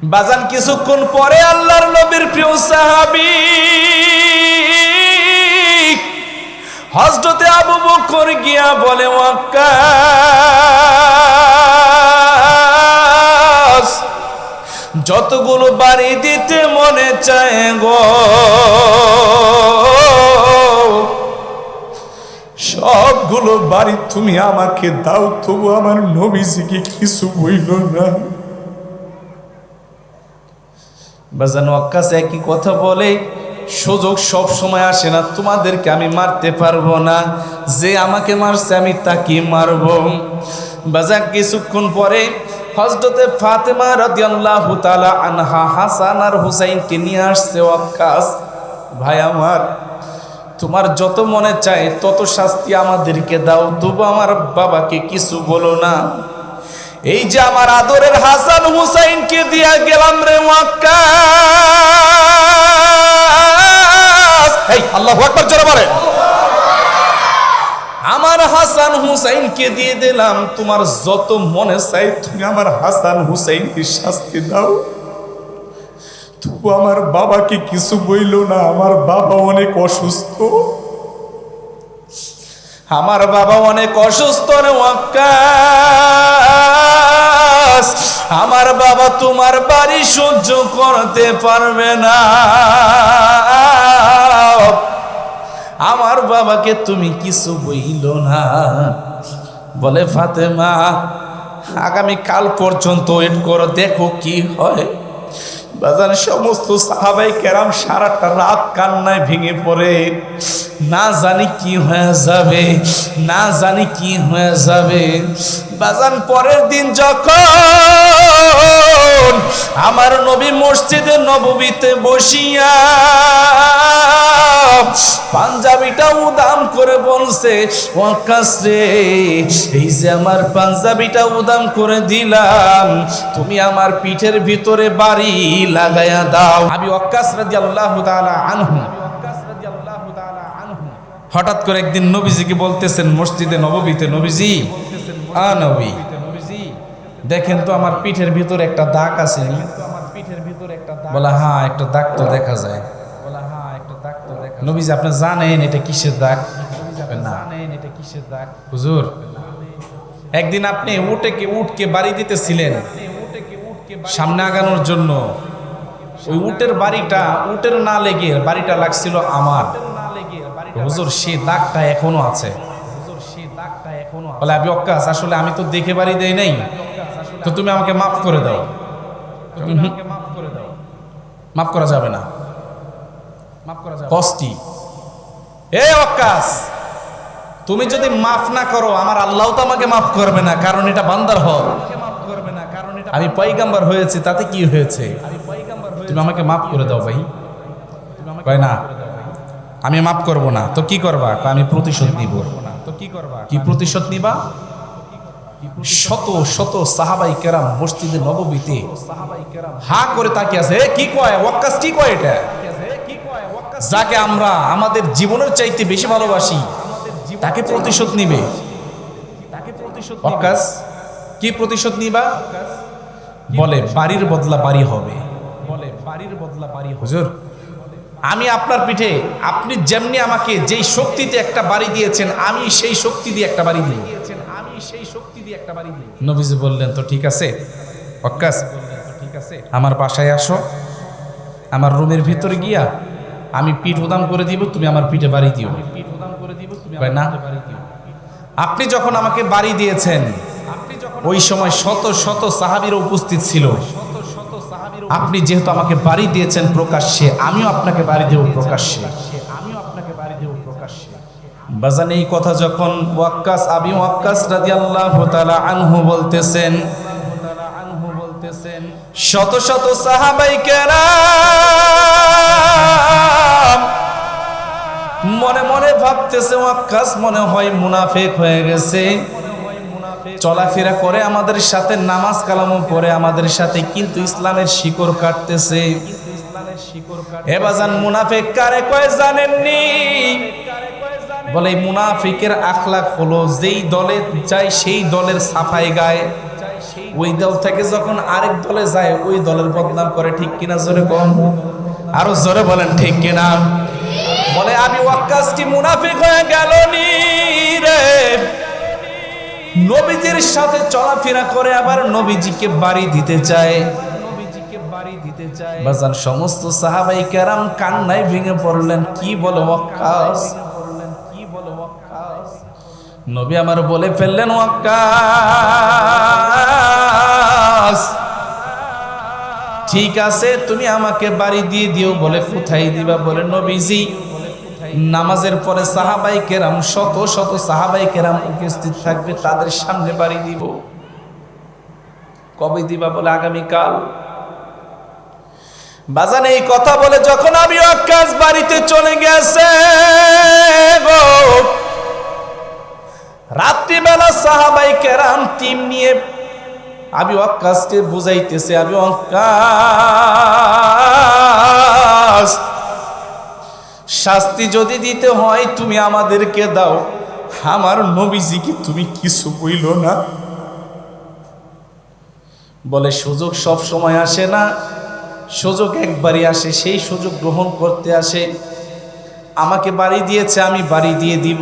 বাজান কিছুক্ষণ পরে আল্লাহর নবীর প্রিয় সাহাবী হযরতে আবু বকর গিয়া বলে, ওয়াক্কাস, যতগুলো বাড়ি দিতে মনে চায় গো সবগুলো বাড়ি তুমি আমাকে দাও, তবু আমার নবীজিকে কিছু বইল না। বাজান ওয়াক্কাস একই কথা বলে, সুযোগ সব সময় আসে না, তোমাদেরকে আমি মারতে পারবো না, যে আমাকে মারছে আমি তাকে মারবো। বাজান কিছুক্ষণ পরে হযরতে ফাতেমা রাদিয়াল্লাহু তাআলা আনহা হাসান আর হুসাইনকে নিয়ে আসছে। ওয়াক্কাস ভাই আমার, তোমার যত মনে চায় তত শাস্তি আমাদেরকে দাও, তবু আমার বাবাকে কিছু বলো না। এই যে আমার আদরের হাসান হুসাইনকে দিয়া গেলাম রে ওয়াক্কাস, এই আল্লাহু আকবার জোরে বলে, আমার হাসান হুসাইনকে দিয়ে দিলাম, তোমার যত মনে চাই তুমি আমার হাসান হুসাইনকে শাস্তি দাও, তবু আমার বাবাকে কিছু বইল না। আমার বাবা অনেক অসুস্থ, আমার বাবা অনেক অসুস্থ রে ওয়াক্কাস, আমার বাবা তোমার বাড়ি সহ্য করতে পারবে না, আমার বাবাকে তুমি কিছু বইল না। বলে ফাতেমা, আগামী কাল পর্যন্ত ওয়েট করো, দেখো কি হয়। বাজান সমস্ত সাহাবায়ে কেরাম সারাটা রাত কান্নায় ভেঙে পড়ে, না জানি কি হয়ে যাবে, না জানি কি হয়ে যাবে। বাজান পরের দিন যখন আমার নবী মসজিদে নববীতে বসিয়া পাঞ্জাবিটা উদাম করে বলছে, ওয়াক্কাস রে, এই যে আমার পাঞ্জাবিটা উদাম করে দিলাম, তুমি আমার পিঠের ভিতরে বাড়ি লাগায়া দাও। আমি ওয়াক্কাস রাদিয়াল্লাহু তাআলা আনহু হঠাৎ করে একদিন নবীজিকে বলতেছেন মসজিদে নববীতে, নবীজি, নবী দেখেন তো আমার পিঠের ভিতরে একটা দাগ আছে। বলা, হ্যাঁ একটা দাগ তো দেখা যায়। নবীজি আপনি জানেন এটা কিসের দাগ? না। হুজুর, একদিন আপনি উটকে বাড়ি দিতেছিলেন সামনে আগানোর জন্য, ওই উটের বাড়িটা উটের না লেগে বাড়িটা লাগছিল আমার। হুজুর সেই দাগটা এখনো আছে। বলে, আবি ওয়াক্কাস, আসলে আমি তো দেখে বাড়ি দেই নাই, তো তুমি আমাকে মাফ করে দাও। মাফ করা যাবে না, কষ্টি। এ ওয়াক্কাস, তুমি যদি মাফ না করো আমার আল্লাহ তো আমাকে মাফ করবে না, কারণ এটা বান্দার হক। আমি পয়গাম্বর হয়েছি, তাতে কি হয়েছে? তুমি আমাকে মাফ করে দাও ভাই। কয় না, আমি মাফ করব না। তো কি করবা? আমি প্রতিশোধ নিব। কি প্রতিশোধ নিবা? শত শত সাহাবায়ে কেরাম মসজিদে নববীতে হা করে তাকিয়ে আছে, কি কয় ওয়াক্কাস, কি কয় এটা? যাকে আমরা আমাদের জীবনের চাইতে বেশি ভালোবাসি তাকে প্রতিশোধ নিবে। ওয়াক্কাস, কি প্রতিশোধ নিবা? বলে, বাড়ির বদলা বাড়ি হবে। হুজুর, আমি আপনার পিঠে, আপনি যেমনি আমাকে যেই শক্তিতে একটা বাড়ি দিয়েছেন, আমি সেই শক্তি দিয়ে একটা বাড়ি দিব। নবীজি বললেন, তো ঠিক আছে ওয়াক্কাস, আমার বাসায় আসো, আমার রুমের ভিতরে গিয়া আমি পিঠ উদাম করে দিব, তুমি আমার পিঠে বাড়ি দিও। না, আপনি যখন আমাকে বাড়ি দিয়েছেন ওই সময় শত শত সাহাবীরা উপস্থিত ছিল। আপনি যেহেতু আমাকে বাড়ি দিয়েছেন প্রকাশ্যে, আমিও আপনাকে বাড়ি দেব প্রকাশ্যে। বাজান এই কথা যখন ওয়াক্কাস, আবি ওয়াক্কাস রাদিয়াল্লাহু তাআলা আনহু বলতেছেন, শত শত সাহাবায়ে কেরাম মনে মনে ভাবতেছে, ওয়াক্কাস মনে হয় মুনাফিক হয়ে গেছে, চলাফেরা করে আমাদের সাথে, নামাজ কালামও পড়ে আমাদের সাথে, কিন্তু ইসলামের শিকড় কাটতেছে। হে বাজান, মুনাফিক কারে কয় জানেননি? বলে, মুনাফিকের আখলাক হলো যেই দলে যায় সেই দলের সাফাই গায়। ওই দল থেকে যখন আরেক দলে যায় ওই দলের বদনাম করে, ঠিক কিনা জোরে কম, আরো জোরে বলেন ঠিক কিনা। বলে আবি ওয়াক্কাস কি মুনাফিক হয়ে গেল নি রে, নবীজির সাথে চলাফেরা করে আবার নবীজিকে বাড়ি দিতে চায়। বাজান সমস্ত সাহাবাই কেরাম কান্নায় ভেঙে পড়লেন। কি বলে ওয়াক্কাস, নবী আমার বলে ফেললেন ওয়াক্কাস ঠিক আছে তুমি আমাকে বাড়ি দিয়ে দিও। বলে কোথায় দিবা? বলে নবীজি নামাজের পরে সাহাবাই কেরাম শত শত সাহাবাই কেরাম উপস্থিত থাকবে, তাদের সামনে বাড়ি দিব। কবে দিবা? বলে আগামীকাল। বাজান এই কথা বলে যখন আবি ওয়াক্কাস বাড়িতে চলে গেছে গো, রাত্রিবেলা সাহাবাই কেরাম টিম নিয়ে আবি ওয়াক্কাসকে বুঝাইতেছে, আবি ওয়াক্কাস শাস্তি যদি দিতে হয় তুমি আমাদেরকে দাও, আমার নবীজিকে তুমি কিছু বইল না। বলে সুযোগ সব সময় আসে না, সুযোগ একবারই আসে, সেই সুযোগ গ্রহণ করতে আসে। আমাকে বাড়ি দিয়েছে, আমি বাড়ি দিয়ে দিব।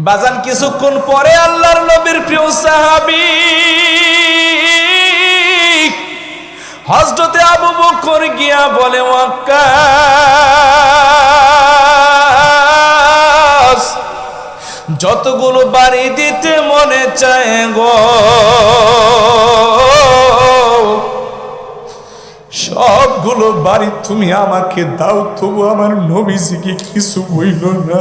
বাজান কিছুক্ষণ পরে আল্লাহর নবীর প্রিয় সাহাবী হযরতে আবু বকর গিয়া বলে ওয়াক্কাস যতগুলো বাড়ি দিতে মনে চায় গো সবগুলো বাড়ি তুমি আমাকে দাও, তবু আমার নবীজিকে কিছু বইল না।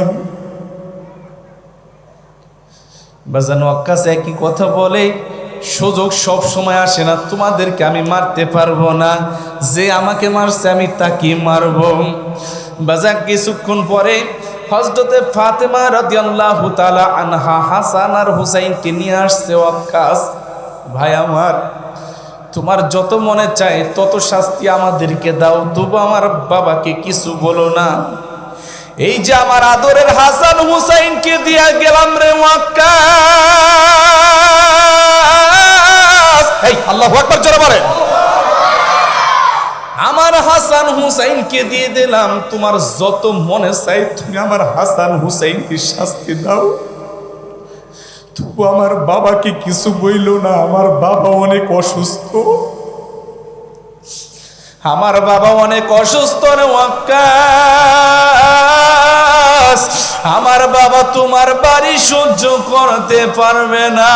বাজান ওয়াক্কাস একই কথা বলে, সুযোগ সব সময় আসে না, তোমাদেরকে আমি মারতে পারবো না, যে আমাকে মারছে আমি তাকে মারবো। বাজান কিছুক্ষণ পরে হযরতে ফাতেমা রাদিয়াল্লাহু তাআলা আনহা হাসান আর হুসাইনকে নিয়ে আসছে। ওয়াক্কাস ভাই আমার, তোমার যত মনে চায় তত শাস্তি আমাদেরকে দাও, তবু আমার বাবাকে কিছু বলো না। এই যে আমার আদরের হাসান হুসাইনকে দিয়া গেলাম রে ওয়াক্কাস, এই আল্লাহু আকবার জোরে বলে, আমার হাসান হুসাইনকে দিয়ে দিলাম, তোমার যত মনে চাই তুমি আমার হাসান হুসাইনকে শাস্তি দাও, তবু আমার বাবাকে কিছু বইল না। আমার বাবা অনেক অসুস্থ, আমার বাবা অনেক অসুস্থ রে ওয়াক্কাস, আমার বাবা তোমার বাড়ি সহ্য করতে পারবে না,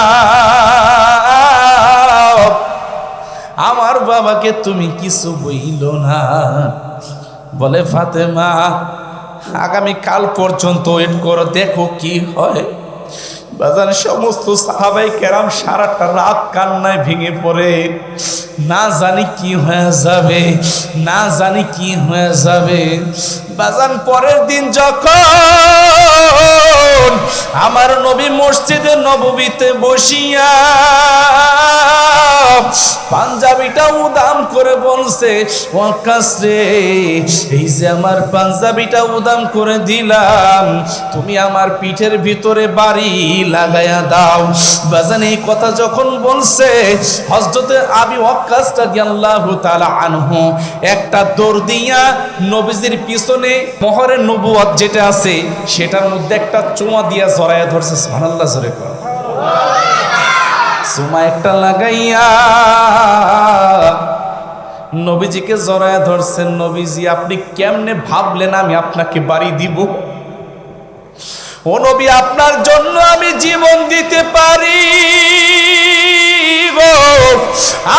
আমার বাবাকে তুমি কিছু বইল না। বলে ফাতেমা আগামী কাল পর্যন্ত ওয়েট করো, দেখো কি হয়। বাজান সমস্ত সাহাবাই কেরাম সারাটা রাত কান্নায় ভেঙে পড়ে, না জানি কি হয়ে যাবে, না জানি কি হয়ে যাবে। বাজান পরের দিন যখন আমার নবী মসজিদে নববীতে বসিয়া পাঞ্জাবিটা উদাম করে বলছে, ওয়াক্কাস রে এই যে আমার পাঞ্জাবিটা উদাম করে দিলাম, তুমি আমার পিঠের ভিতরে বাড়ি লাগায়া দাও। বাজান এই কথা যখন বলছে হযরতে আবি ওয়াক্কাস রাদিয়াল্লাহু তাআলা আনহু একটা দৌড় দিয়া নবীজির পিছনে মোহরে নবুয়ত যেটা আছে সেটার মধ্যে একটা চুমা দিয়া জড়ায়া ধরছে। সুবহানাল্লাহ জোরে কর। চুমা একটা লাগাইয়া নবীজিকে জড়ায়া ধরছেন। নবীজি আপনি কেমনে ভাবলেন আমি আপনাকে বাড়ি দিব? ও নবী আপনার জন্য আমি জীবন দিতে পারি গো,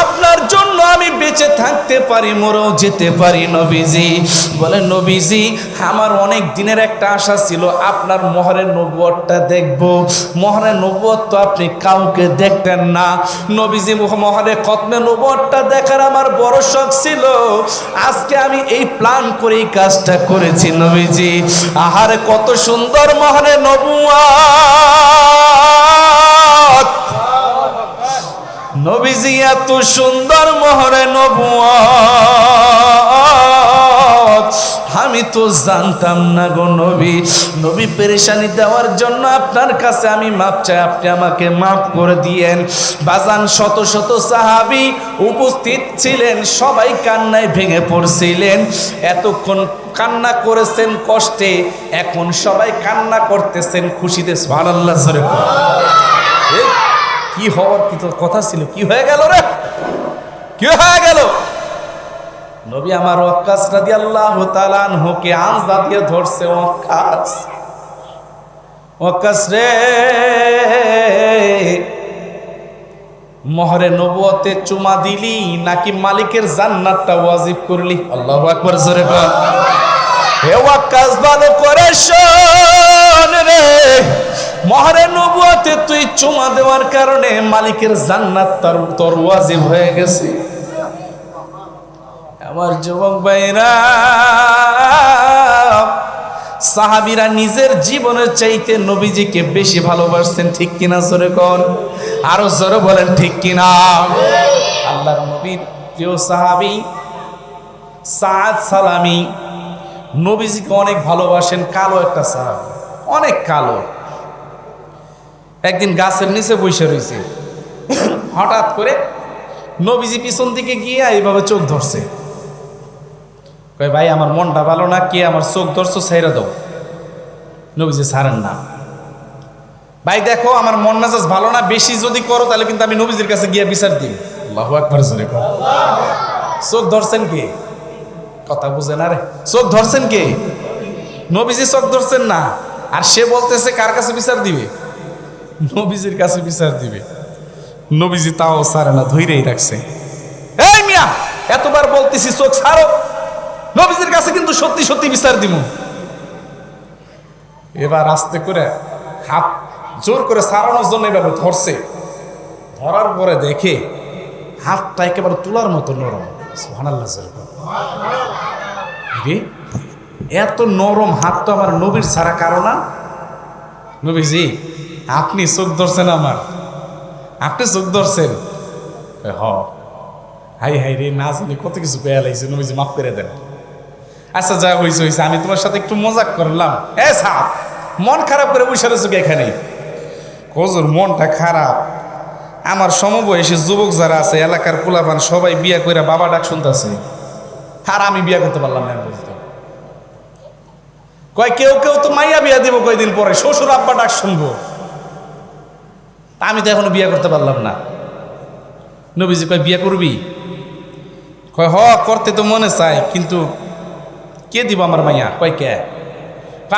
আপনার জন্য আমি বেঁচে থাকতে পারি, মরেও যেতে পারি নবীজি। বলে নবীজি আমার অনেক দিনের একটা আশা ছিল আপনার মোহরের নবুয়তটা দেখব। মোহরের নবুয়ত তো আপনি কাউকে দেখতেন না, নবীজি মোহরে খতমে নবুয়তটা দেখার আমার বড় শখ ছিল। আজকে আমি এই প্ল্যান করে এই কাজটা করেছি নবীজি। আহারে কত সুন্দর মোহরে নবুয়ত, নবীজি এত সুন্দর মোহরে নবুয়ত, আমি তো জানতাম না গো নবী, নবী পেরেশানি দেওয়ার জন্য আপনার কাছে আমি মাপ চাই, আপনি আমাকে মাফ করে দিয়েন। বাজান শত শত সাহাবী উপস্থিত ছিলেন, সবাই কান্নায় ভেঙে পড়ছিলেন। এতক্ষণ কান্না করেছেন কষ্টে, এখন সবাই কান্না করতেছেন খুশিতে। সুবহানাল্লাহ জোরে বলেন। কি হওয়ার কি তো কথা ছিল, কি হয়ে গেল রে, কি হয়ে গেল? নবী আমার ওয়াক্কাস রাদিয়াল্লাহু তাআলা আনহুকে আঁজা দিয়ে ধরছে। ওয়াক্কাস রে, মোহরে নবুয়তে চুমা দিলি নাকি মালিকের জান্নাতটা ওয়াজিব করলি? আল্লাহু আকবার জোরে বল। হে ওয়াক্কাস ভালো করে শোন রে, মোহরে নবুয়তে তুই চুমা দেওয়ার কারণে মালিকের জান্নাত তোর ওয়াজিব হয়ে গেছে। আমার যুবক ভাইরা, সাহাবীরা নিজের জীবনের চাইতে নবীজিকে বেশি ভালোবাসতেন, ঠিক কিনা জোরে কোন, আরো জোরে বলেন ঠিক কিনা। আল্লাহর নবীর প্রিয় সাহাবী সাদ সালামি নবীজিকে অনেক ভালোবাসেন। কালো একটা সাহাবী, অনেক কালো। একদিন গাছের নিচে বসে রয়েছে, হঠাৎ করে নবীজি পিছন দিকে গিয়ে এইভাবে চোখ ধরছে। কয় ভাই আমার মনটা ভালো না, কে আমার চোখ ধরছো, ছেড়ে দাও। নবীজি ছাড়েন না। ভাই দেখো আমার মন মেজাজ ভালো না, বেশি যদি করো তাহলে কিন্তু আমি নবীজির কাছে গিয়ে বিচার দিই। আল্লাহু আকবার জোরে বল। চোখ ধরছেন কে? কথা বুঝেন না রে, চোখ ধরছেন কে? নবীজি চোখ ধরছেন না, আর সে বলতেছে কার কাছে বিচার দিবে? নবীজির কাছে বিচার দিবে। নবীজি তাও ছাড়ে না, ধৈরেই রাখছে। এই মিয়া, এতবার বলতেছি চোখ ছাড়ো, নবীজির কাছে কিন্তু সত্যি সত্যি বিচার দিব। এবার আস্তে করে হাত জোর করে ছাড়ানোর জন্য এভাবে ধরছে। ধরার পরে দেখে হাতটা একেবারে তুলার মতো নরম। সুবহানাল্লাহ। এত নরম হাত তো আমার নবীর ছাড়া কারো না। নবীজি আপনি চোখ ধরছেন আমার, আপনি চোখ ধরছেন? হাই হাই রে, না জানি কত কিছু পেয়ে লাগছে, নবীজি মাফ করে দেন। আচ্ছা যা হয়েছে হয়েছে, আমি তোমার সাথে একটু মজাক করলাম। মন খারাপ করে বসে রয়েছে এখানে? হুজুর মনটা খারাপ, আমার সমবয়সী যুবক যারা আছে এলাকার পোলাপান সবাই বিয়া করে বাবা ডাক শুনতেছে, আর আমি বিয়া করতে পারলাম না। বলতো কয় কেউ কেউ তো মাইয়া বিয়া দিব কয়দিন পরে, শ্বশুর আব্বা ডাক শুনবো, আমি তো এখনো বিয়া করতে পারলাম না। নবীজি কয় বিয়া করবি? কয় করতে তো মনে চায়, কিন্তু কে দিব আমার মাইয়া? কয় কে?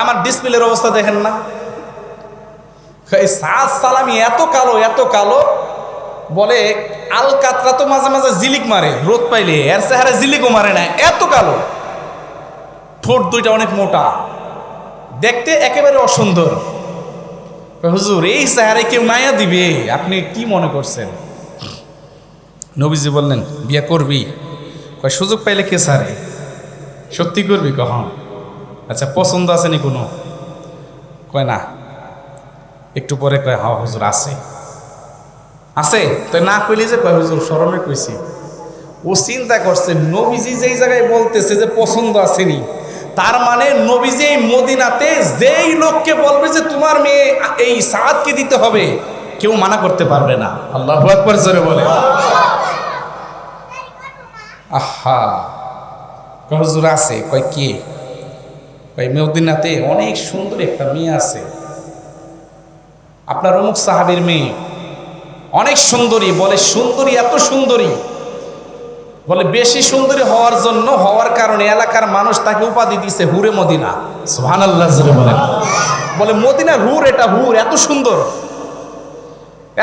আমার ডিসপ্লের অবস্থা দেখেন না। সাদ সালামি এত কালো, এত কালো, বলে আল কাতরা তো মাঝে মাঝে জিলিক মারে রোদ পাইলে, এর চেহারা জিলিকও মারে না, এত কালো। ঠোঁট দুইটা অনেক মোটা, দেখতে একেবারে অসুন্দর। হুজুর এই চেহারায় কেউ মায়া দিবে? আপনি কি মনে করছেন? নবীজি বললেন বিয়া করবি? কয় সুযোগ পাইলে কে সারে? সত্যি করবি? কখন? আচ্ছা পছন্দ আছে নি কোনো? কয় না। একটু পরে কয় হ্যাঁ হুজুর আছে। আছে তো না কইলি যে? কয় হুজুর শরমে কইছি। ও চিন্তা করছে নবীজি যেই জায়গায় বলতেছে যে পছন্দ আসেনি, তার মানে নবীজি এই মদিনাতে যেই লোককে বলবে যে তোমার মেয়ে এই সাদকে দিতে হবে, কেউ মানা করতে পারবে না। আল্লাহু আকবার জোরে বলে। আহা, কয় হুজুর আছে। কয় কে? কয় মদিনাতে অনেক সুন্দর একটা মেয়ে আছে, আপনার অমুক সাহাবীর মেয়ে, অনেক সুন্দরী। বলে সুন্দরী, এত সুন্দরী, বলে বেশি সুন্দরী হওয়ার জন্য, হওয়ার কারণে এলাকার মানুষ তাকে উপাধি দিছে হুরে মদিনা। সুবহানাল্লাহ জোরে বলেন। বলে মদিনার হুর, এটা হুর, এত সুন্দর।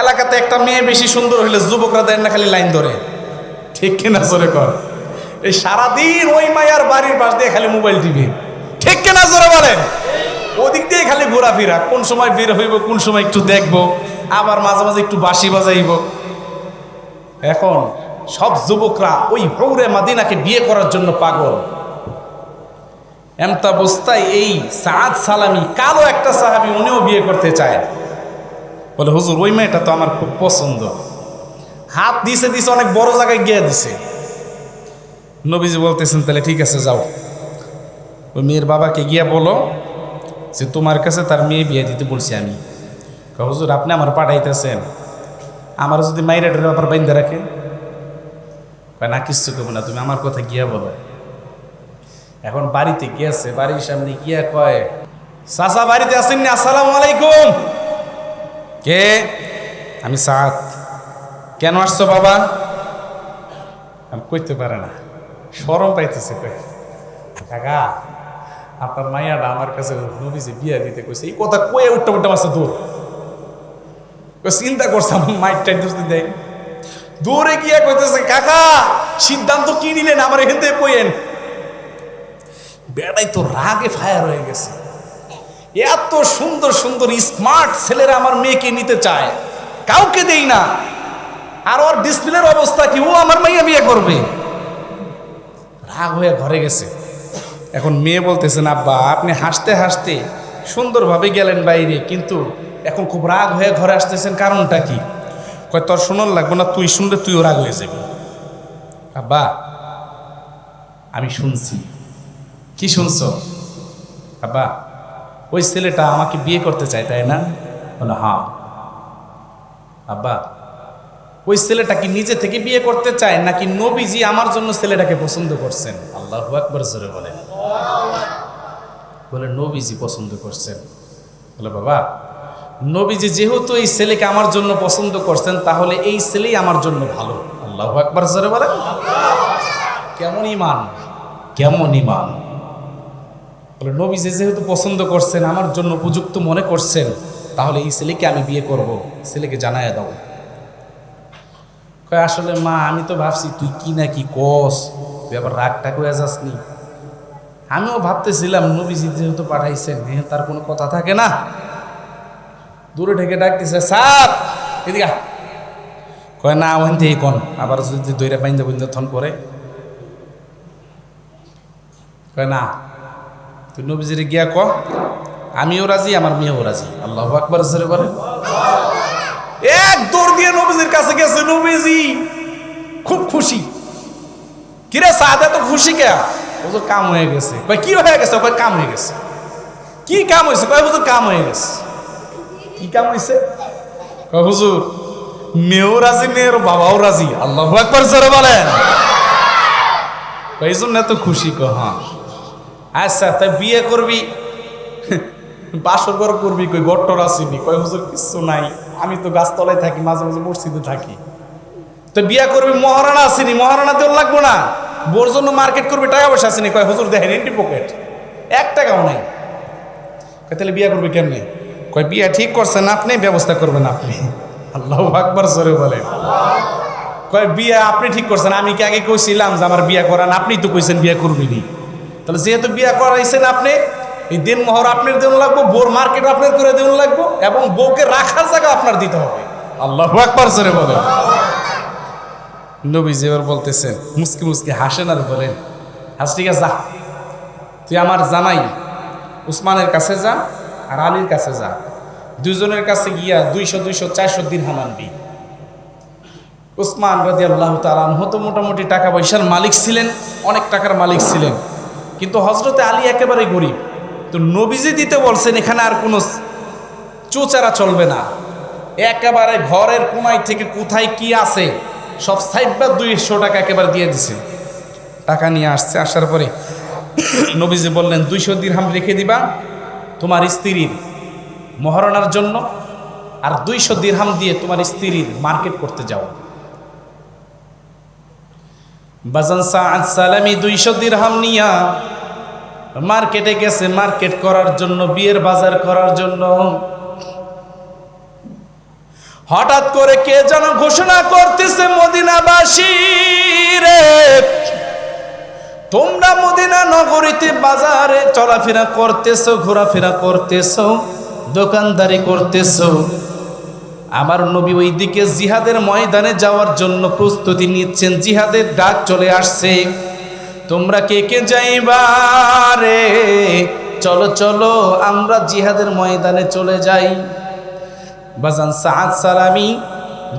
এলাকাতে একটা মেয়ে বেশি সুন্দর হইলে যুবকরা দেন না খালি লাইন ধরে, ঠিক কিনা জোরে কর? এই সারাদিন ওই মায়ার বাড়ির পাশ দিয়ে খালি মোবাইল টিভি, ঠিক কিনা জোরে বলেন? ওদিক দিয়ে খালি ঘোরাফেরা, কোন সময় বের হইব, কোন সময় একটু দেখবো, আবার মাঝে মাঝে একটু বাঁশি বাজাইব। এখন সব যুবকরা ওই হৌরে মাদিনাকে বিয়ে করার জন্য পাগল। এমতা অবস্থায় এই সাদ সালামি কালো একটা সাহাবী, উনিও বিয়ে করতে চায়। বলে হুজুর ওই মেয়েটা তো আমার খুব পছন্দ। হাত দিছে দিছে, অনেক বড় জায়গায় গিয়ে দিছে। নবীজি বলতেছেন তাহলে ঠিক আছে যাও। ওই মেয়ের বাবাকে গিয়া বলো যে তোমার কাছে তার মেয়ে বিয়ে দিতে বলছি আমি। হুজুর আপনি আমার পাঠাইতেছেন, আমার যদি মাইরাটের ব্যাপার বাইন্দা রাখেন? না কিচ্ছু করবো না, তুমি আমার কথা গিয়া বলো। এখন বাড়িতে গিয়েছে, বাড়ির সামনে গিয়া কয়, চাচা বাড়িতে আসেন নি? আসসালামু আলাইকুম। কে? আমি সাত। কেন আসছো বাবা? আমি কইতে পারে না, শরম পাইতেছে। কয় কাকা আপনার মাইয়াটা আমার কাছে নবীজি বিয়া দিতে কইছে। এই কথা কয়ে উঠতে উঠতে মাসে দূর চিন্তা করছে আমার মাইক টাইট দুষ্টি দেয়। দূরে গিয়া কইতেছে কাকা সিদ্ধান্ত কি নিলেন আমার এখান থেকে কইেন। বেড়াই তো রাগে ফায়ার হয়ে গেছে। এত সুন্দর সুন্দর স্মার্ট ছেলেরা আমার মেয়েকে নিতে চায়, কাউকে দেই না। আর ওর ডিসপ্লের অবস্থা কি, ও আমার মাইয়া বিয়ে করবে। রাগ হয়ে ঘরে গেছে। এখন মেয়ে বলতেছেন আব্বা আপনি হাসতে হাসতে সুন্দরভাবে গেলেন বাইরে, কিন্তু এখন খুব রাগ হয়ে ঘরে আসতেছেন, কারণটা কি? কয় তোর শোনার লাগবে না, তুই শুনলে তুইও রাগ হয়ে যাবি। আব্বা আমি শুনছি। কি শুনছ? আব্বা ওই ছেলেটা আমাকে বিয়ে করতে চায়, তাই না? বলে হ্যাঁ। আব্বা ওই ছেলেটা কি নিজে থেকে বিয়ে করতে চায় নাকি নবীজি আমার জন্য ছেলেটাকে পছন্দ করছেন? আল্লাহু আকবার জোরে বলেন। বলে নবীজি পছন্দ করছেন। বলে বাবা নবীজি যেহেতু এই ছেলেকে আমার জন্য পছন্দ করছেন, তাহলে এই ছেলেই আমার জন্য ভালো। আল্লাহু আকবার জোরে বলেন। কেমন ইমান, কেমন ইমান। বলে নবীজি যেহেতু পছন্দ করছেন, আমার জন্য উপযুক্ত মনে করছেন, তাহলে এই ছেলেকে আমি বিয়ে করব, ছেলেকে জানাইয়া দাও। কয় আসলে মা আমি তো ভাবছি তুই কি না কি কস, তুই আবার রাগটা কয়ে যাসনি। আমিও ভাবতেছিলাম নবীজি যেহেতু পাঠাইছেন তার কোনো কথা থাকে না। দূরে ঢেকে ডাকতেছে সাপ এদিকে। কয় না ওখান থেকে কোন আবার যদি দইরা বাইন্দা বইন্দা থন করে। কয় না তুই নবীজির গিয়া ক আমিও রাজি আমার মেয়েও রাজি। আল্লাহু আকবার জোরে বলে। এক দৌড় দিয়ে নবীজির কাছে গেছে। নবীজি খুব খুশি। কিরে সাদ এত খুশি কে? হুজুর কাম হয়ে গেছে। কয় কি হয়ে গেছে? কয় কাম হয়ে গেছে। কি কাম হয়েছে? কয় হুজুর কাম হয়ে গেছে। কি কাম হয়েছে? কয় হুজুর মেয়েও রাজি মেয়ের বাবাও রাজি। আল্লাহু আকবার জোরে বলেন। এই জন্য এত খুশি। কয় হ্যাঁ। আচ্ছা তাই বিয়ে করবি, বাসর ঘর করবি, কই গট্টর আসিনি। কয় হুজুর কিচ্ছু নাই, আমি তো গাছতলায় থাকি, মাঝে মাঝে মসজিদে থাকি। তো বিয়ে করবি, মহারানা আসিনি, মহারানা দেওয়ার লাগবো না, বোর জন্য মার্কেট করবি, টাকা পয়সা আসেনি। কয় হুজুর দেখেন এন্টি পকেট, 1 টাকাও নাই। কয় তাহলে বিয়ে করবি কেমনে? কয় বিয়ে ঠিক করছেন আপনি, ব্যবস্থা করবেন আপনি। আল্লাহু আকবার জোরে বলে। কয় বিয়ে আপনি ঠিক করছেন, আমি কি আগে কইছিলাম যে আমার বিয়ে করান? আপনি তো কইছেন বিয়ে করবিনি, তাহলে যেহেতু বিয়ে করাইছেন আপনি, এই দিন মোহর আপনার দেওয়া লাগবো, বোর মার্কেট আপনার করে দেওয়া লাগবো, এবং বউকে রাখার জায়গা আপনার দিতে হবে। আল্লাহু আকবার জোরে বলেন। নবীজি এবার বলতেছেন, মুসকি মুসকি হাসেন আর বলেন আচ্ছা ঠিক আছে যা, তুই আমার জামাই উসমানের কাছে যা আর আলীর কাছে যা, দুজনের কাছে গিয়া 200-400 দিরহাম আনবি। উসমান রাদিয়াল্লাহু তাআলা আনহু তো মোটামুটি টাকা পয়সার মালিক ছিলেন, অনেক টাকার মালিক ছিলেন, কিন্তু হযরতে আলী একেবারে গরিব। তো নবীজি দিতে বলছেন, এখানে আর কোনো চোচারা চলবে না, একেবারে ঘরের কোনায় থেকে কোথায় কি আছে সব সাইডবার 200 টাকা একেবারে দিয়ে দিছে। টাকা নিয়ে আসছে, আসার পরে নবীজি বললেন 200 দিরহাম রেখে দিবা তোমার স্ত্রীর মহারণার জন্য, আর 200 দিরহাম দিয়ে তোমার স্ত্রীর মার্কেট করতে যাও। বাজান সাআদ সালামি 200 দিরহাম নিয়া মার্কেটে গেছে, মার্কেট করার জন্য, বিয়ের বাজার করার জন্য। হঠাৎ করে কে যেন ঘোষণা করতেছে, মদিনাবাসী রে তোমরা মদিনা নগরীতে বাজারে চলাফেরা করতেছো, ঘোরাফেরা করতেছো, দোকানদারি করতেছো, আমার নবী ওই দিকে জিহাদের ময়দানে যাওয়ার জন্য প্রস্তুতি নিচ্ছেন, জিহাদের ডাক চলে আসছে, তোমরা কে কে যাইবা রে? চলো চলো আমরা জিহাদের ময়দানে চলে যাই। বাজান সাআদ সালামি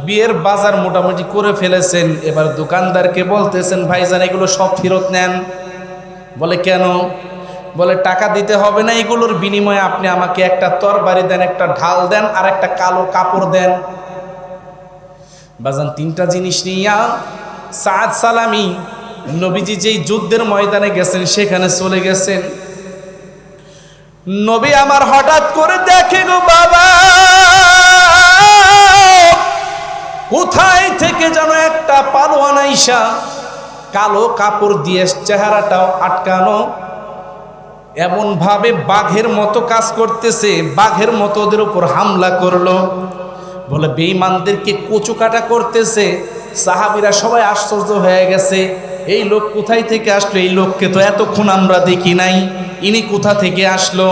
বিয়ের বাজার মোটামুটি করে ফেলেছেন, এবার দোকানদারকে বলতেছেন ভাইজান এগুলো সব ফেরত নেন। বলে কেন? বলে টাকা দিতে হবে না, এগুলোর বিনিময়ে আপনি আমাকে একটা তরবারি দেন, একটা ঢাল দেন, আর একটা কালো কাপড় দেন। বাজান তিনটা জিনিস নিয়া সাদ সালামি নবীজি যেই যুদ্ধের ময়দানে গেছেন সেখানে চলে গেছেন। নবী আমার হঠাৎ করে দেখে গো বাবা, কোথায় থেকে যেন একটা পালোয়ান আইসা কালো কাপড় দিয়ে চেহারাটাও আটকানো, এমন ভাবে বাঘের মতো কাজ করতেছে, বাঘের মতো ওদের উপর হামলা করলো। বলে বেঈমানদেরকে কচু কাটা করতেছে। সাহাবীরা সবাই আশ্চর্য হয়ে গেছে, এই লোক কোথায় থেকে আসলো? এই লোককে তো এতক্ষণ আমরা দেখি নাই, ইনি কোথা থেকে আসলো?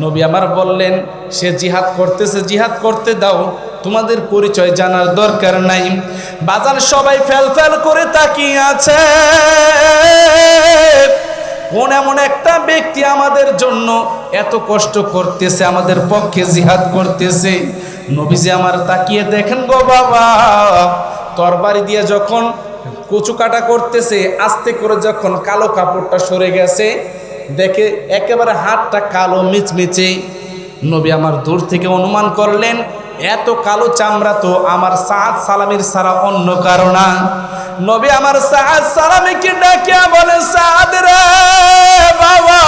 নবী আমার বললেন, সে জিহাদ করতেছে, জিহাদ করতে দাও, তোমাদের পরিচয় জানার দরকার নাই। বাজার সবাই ফেল ফেল করে তাকিয়ে আছে, কোন এমন একটা ব্যক্তি আমাদের জন্য এত কষ্ট করতেছে, আমাদের পক্ষে জিহাদ করতেছে। নবীজি আমার তাকিয়ে দেখেন গো বাবা, তরবারি দিয়ে যখন কচু কাটা করতেছে, আস্তে করে যখন কালো কাপড়টা সরে গেছে, দেখে একেবারে হাতটা কালো মিচমিচে। নবী আমার দূর থেকে অনুমান করলেন, এত কালো চামড়া তো আমার সাদ সালামির ছাড়া অন্য কারো না। নবী আমার সাদ সালামিকে ডাকিয়া বলে, সাদ রে বাবা,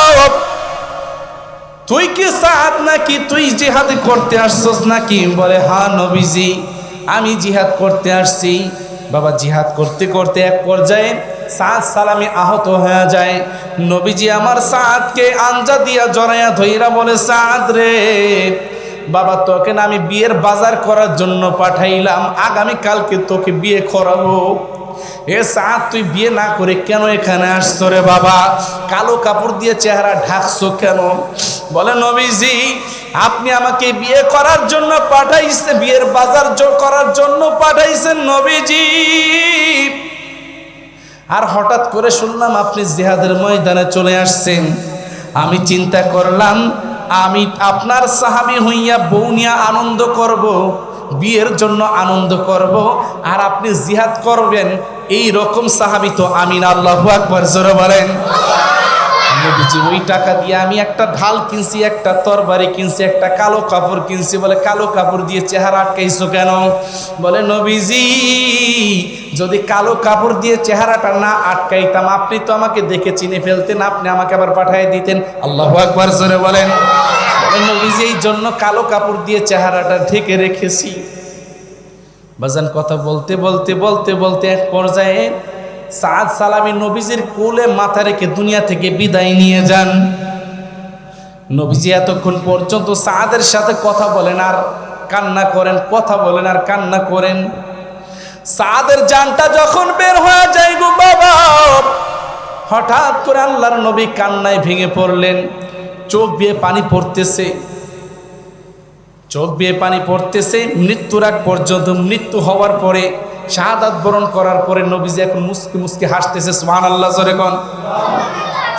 তুই কি সাদ নাকি? তুই জিহাদ করতে আসছস নাকি? বলে, হ্যাঁ নবীজি, আমি জিহাদ করতে আসছি। বাবা জিহাদ করতে করতে এক পর্যায়ে সাদ সালামি আহত হয়ে যায়। নবীজি আমার সাদকে আঞ্জা দিয়া জড়াইয়া ধইরা বলে, সাদ রে বাবা, তোকে না আমি বিয়ের বাজার করার জন্য পাঠাইলাম, আগামী কালকে তোকে বিয়ে করাবো। এ সাদ, তুই বিয়ে না করে কেন এখানে আসছো রে বাবা? কালো কাপড় দিয়ে চেহারা ঢাকছো কেন? বলে, নবীজি আপনি আমাকে বিয়ে করার জন্য পাঠাইছেন, বিয়ের বাজার করার জন্য পাঠাইছেন নবীজি। আর হঠাৎ করে শুনলাম আপনি জিহাদের ময়দানে চলে আসছেন। আমি চিন্তা করলাম, আমি আপনার সাহাবী হইয়া বউ নিয়ে আনন্দ করব, বিয়ের জন্য আনন্দ করব, আর আপনি জিহাদ করবেন, এই রকম সাহাবী তো আমি না। আল্লাহু আকবার, জোরে বলেন। নবীজি ওই টাকা দিয়ে আমি একটা ঢাল কিনছি, একটা তরবারি কিনছি, একটা কালো কাপড় কিনছি। বলে, কালো কাপড় দিয়ে চেহারা আটকাইছো কেন? বলে, নবীজি যদি কালো কাপড় দিয়ে চেহারাটা না আটকাইতাম, আপনি তো আমাকে দেখে চিনে ফেলতেন, আপনি আমাকে আবার পাঠিয়ে দিতেন। আল্লাহু আকবার, জোরে বলেন। বলে, নবীজি এই জন্য কালো কাপড় দিয়ে চেহারাটা ঢেকে রেখেছি। বাজান কথা বলতে বলতে বলতে বলতে এক পর্যায়ে সাদ সালামি নবীজির কোলে মাথা রেখে দুনিয়া থেকে বিদায় নিয়ে যান। নবীজি এতক্ষণ পর্যন্ত সাদের সাথে কথা বলেন আর কান্না করেন, কথা বলেন আর কান্না করেন। সাদের জানটা যখন বের হয়ে যায় গো বাবা, হঠাৎ করে আল্লাহর নবী কান্নায় ভেঙে পড়লেন। চোখ বেয়ে পানি পড়তেছে, চোখ বেয়ে পানি পড়তেছে। মৃত্যুর আগ পর্যন্ত, মৃত্যু হওয়ার পরে, শাহাদাত বরণ করার পরে নবীজি এখন মুস্কি মুস্কি হাসতেছে। সুবহানাল্লাহ, জোরে কোন।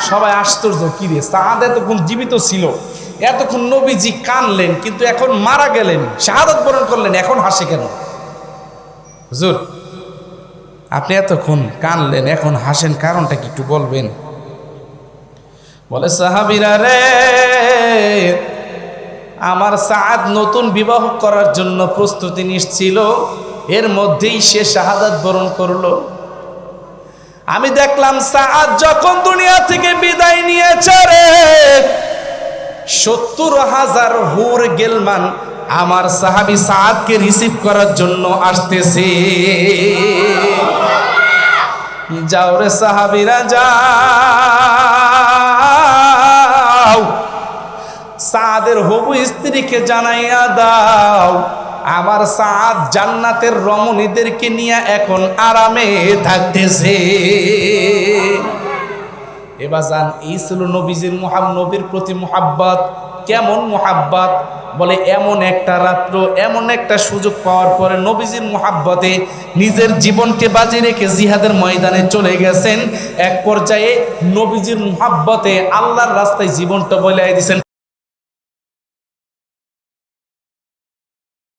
সবাই আশ্চর্য, কি রে, সাদ এতক্ষণ জীবিত ছিল, এতক্ষণ নবীজি কানলেন, কিন্তু এখন মারা গেলেন, শাহাদাত বরণ করলেন, এখন হাসে কেন? হুজুর আপনি এতক্ষণ কানলেন, এখন হাসেন, কারণটা কি একটু বলবেন? বলে, সাহাবীরা রে, আমার সাদ নতুন বিবাহ করার জন্য প্রস্তুতি নিচ্ছিল, এর মধ্যেই সে শাহাদাত বরণ করলো। আমি দেখলাম সাদ যখন দুনিয়া থেকে বিদায় নিয়েছে রে, 70,000 হুর গেলমান আমার সাহাবী সাদকে রিসিভ করার জন্য আসতেছে। যাও রে সাহাবীরা যাও, সাদের হবু স্ত্রীকে জানাইয়া দাও, আমার সাদ জান্নাতের রমণীদেরকে নিয়ে এখন আরামে থাকতেছে। এবার জান, এই ছিল নবীজির নবীর প্রতি মুহাব্বত। কেমন মুহাব্বত? বলে, এমন একটা রাত্র, এমন একটা সুযোগ পাওয়ার পরে নবীজির মুহাব্বতে নিজের জীবনকে বাজি রেখে জিহাদের ময়দানে চলে গেছেন। এক পর্যায়ে নবীজির মুহাব্বতে আল্লাহর রাস্তায় জীবনটা বলে দিয়েছেন।